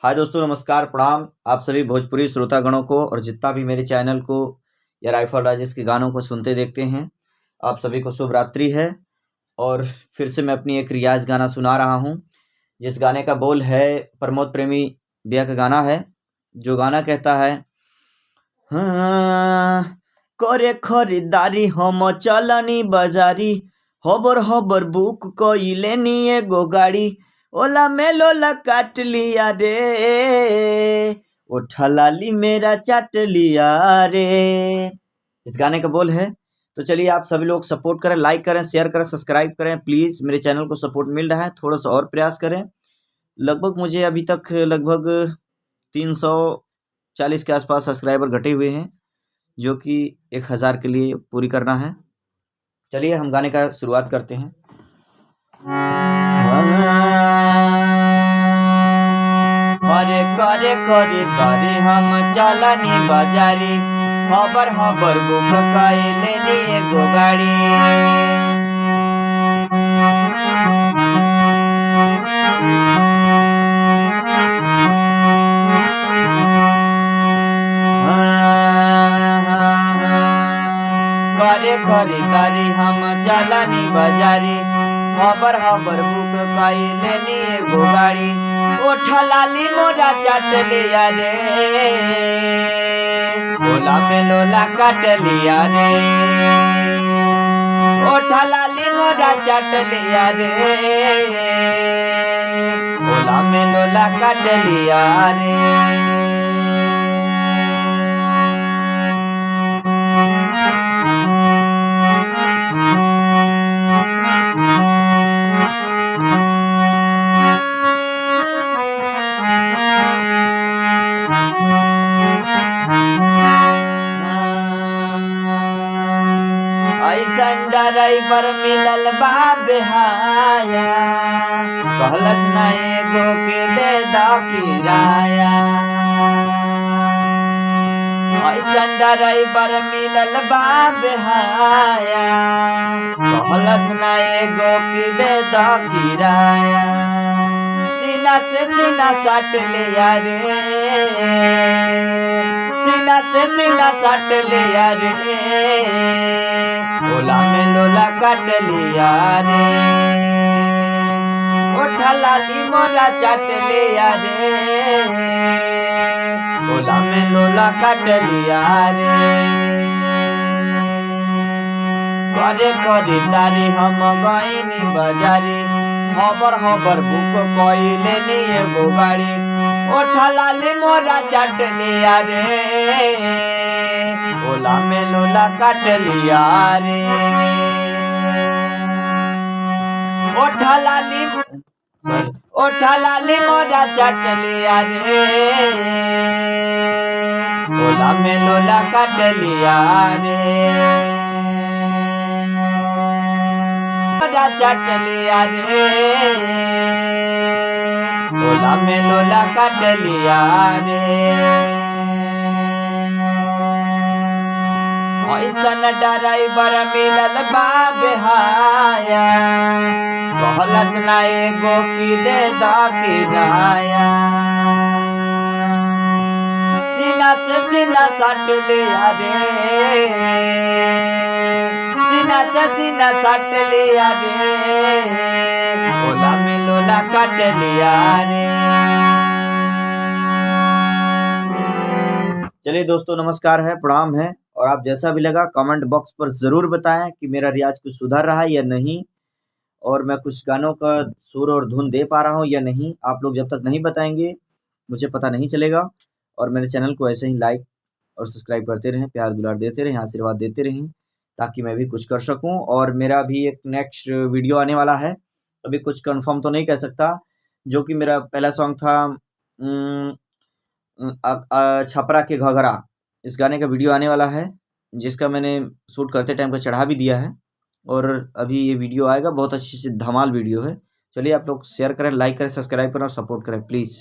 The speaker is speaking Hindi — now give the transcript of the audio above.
हाय दोस्तों, नमस्कार, प्रणाम आप सभी भोजपुरी श्रोतागणों को और जितना भी मेरे चैनल को या राइफल राजेश के गानों को सुनते देखते हैं, आप सभी को शुभ रात्रि है। और फिर से मैं अपनी एक रियाज गाना सुना रहा हूं, जिस गाने का बोल है प्रमोद प्रेमी भैया का गाना है, जो गाना कहता है हाँ, करे खरीदारी हम चलनी बाजारी, हबर हबर बुक कइले नी एगो गाड़ी, ओला में लोला काट लिया रे, उठा लाली मेरा चाट लिया रे। इस गाने का बोल है। तो चलिए आप सभी लोग सपोर्ट करें, लाइक करें, शेयर करें, सब्सक्राइब करें। प्लीज़ मेरे चैनल को सपोर्ट मिल रहा है, थोड़ा सा और प्रयास करें। लगभग मुझे अभी तक लगभग 340 के आसपास सब्सक्राइबर घटे हुए हैं, जो कि 1000 के लिए पूरी करना है। चलिए हम गाने का शुरुआत करते हैं। करे करे करे करे हम चलनी बाजारी, हबर हबर बुक कइले नी एगो गाड़ी, करे खरीदारी हम चलनी बाजारी, हबर हबर बुक कइले नी एगो गाड़ी, ओठा लाली मोरा चाट लिया रे, ओला में लोला काट लिया रे, ओठा लाली मोरा चाट लिया रे, ओला में लोला काट लिया रे। ऐसन ड्राइवर मिलल बा बेहाया, कहलस ना एगो के दे दा किराया। ऐसन ड्राइवर मिलल बा बेहाया, कहलस ना एगो के दे दा किराया, सीना से सीना साट लिया रे, सीना से सीना साट लिया रे, ओला में लोला काट लिया रे, ओठा लाली मोरा चाट लिया रे, ओला में लोला काट लिया रे। करे खरीदारी हम गइनी बाजारी, हबर हबर बुक कइले नी एगो गाड़ी, ओठा लाली मोरा चाट लिया रे, ओला में लोला काट लिया रे, ओठा लाली मोरा चाट लिया रे, ओला में लोला काट लिया रे, मोरा चाट लिया रे, ओला में लोला काट लिया रे। ऐसन ड्राइवर मिलल बा बेहाया, कहलस ना एगो की दे दा किराया, सीना से सीना साट लिया रे, सीना से सीना साट लिया रे, ओला में लोला काट लिया रे। चलिए दोस्तों, नमस्कार है, प्रणाम है, और आप जैसा भी लगा कमेंट बॉक्स पर ज़रूर बताएं कि मेरा रियाज कुछ सुधर रहा है या नहीं, और मैं कुछ गानों का सुर और धुन दे पा रहा हूं या नहीं। आप लोग जब तक नहीं बताएंगे मुझे पता नहीं चलेगा। और मेरे चैनल को ऐसे ही लाइक और सब्सक्राइब करते रहें, प्यार दुलार देते रहें, आशीर्वाद देते रहें, ताकि मैं भी कुछ कर सकूं। और मेरा भी एक नेक्स्ट वीडियो आने वाला है, अभी कुछ कंफर्म तो नहीं कह सकता, जो कि मेरा पहला सॉन्ग था छपरा के घघरा, इस गाने का वीडियो आने वाला है, जिसका मैंने शूट करते टाइम का चढ़ा भी दिया है, और अभी ये वीडियो आएगा, बहुत अच्छी सी धमाल वीडियो है। चलिए आप लोग शेयर करें, लाइक करें, सब्सक्राइब करें और सपोर्ट करें प्लीज़।